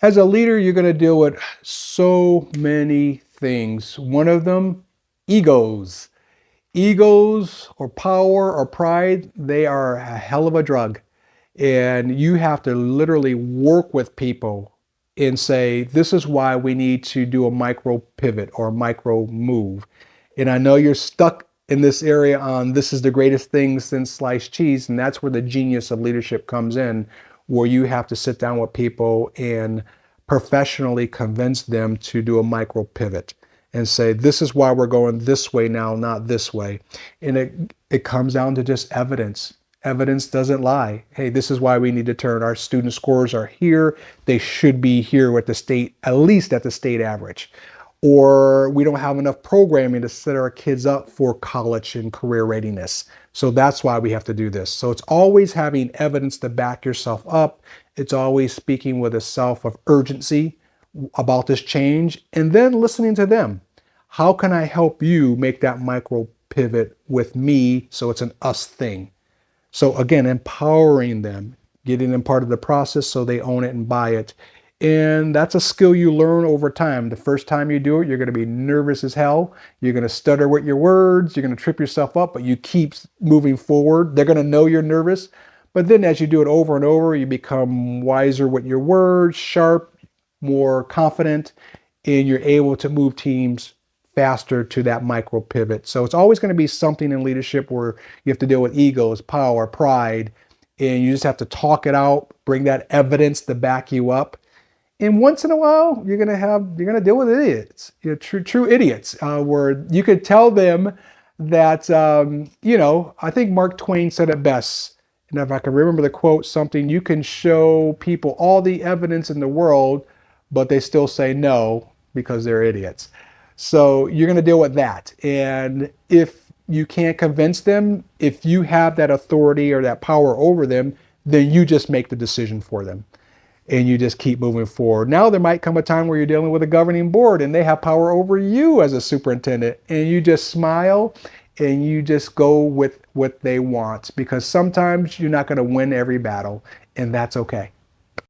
As a leader, you're going to deal with so many things. One of them, egos. Egos or power or pride, they are a hell of a drug. And you have to literally work with people and say, this is why we need to do a micro pivot or a micro move. And I know you're stuck in this area on this is the greatest thing since sliced cheese. And that's where the genius of leadership comes in, where you have to sit down with people and professionally convince them to do a micro pivot and say, this is why we're going this way now, not this way. And it comes down to just evidence. Evidence doesn't lie. Hey, this is why we need to turn. Our student scores are here. They should be here with the state, at least at the state average. Or we don't have enough programming to set our kids up for college and career readiness. So that's why we have to do this. So it's always having evidence to back yourself up. It's always speaking with a self of urgency about this change and then listening to them. How can I help you make that micro pivot with me so it's an us thing? So again, empowering them, getting them part of the process so they own it and buy it. And that's a skill you learn over time. The first time you do it, you're going to be nervous as hell. You're going to stutter with your words. You're going to trip yourself up, but you keep moving forward. They're going to know you're nervous. But then as you do it over and over, you become wiser with your words, sharp, more confident, and you're able to move teams faster to that micro pivot. So it's always going to be something in leadership where you have to deal with egos, power, pride, and you just have to talk it out, bring that evidence to back you up. And once in a while, you're gonna deal with idiots, true idiots, where you could tell them that, I think Mark Twain said it best. And if I can remember the quote, something, you can show people all the evidence in the world, but they still say no because they're idiots. So you're going to deal with that. And if you can't convince them, if you have that authority or that power over them, then you just make the decision for them and you just keep moving forward. Now there might come a time where you're dealing with a governing board and they have power over you as a superintendent, and you just smile and you just go with what they want, because sometimes you're not going to win every battle, and that's okay.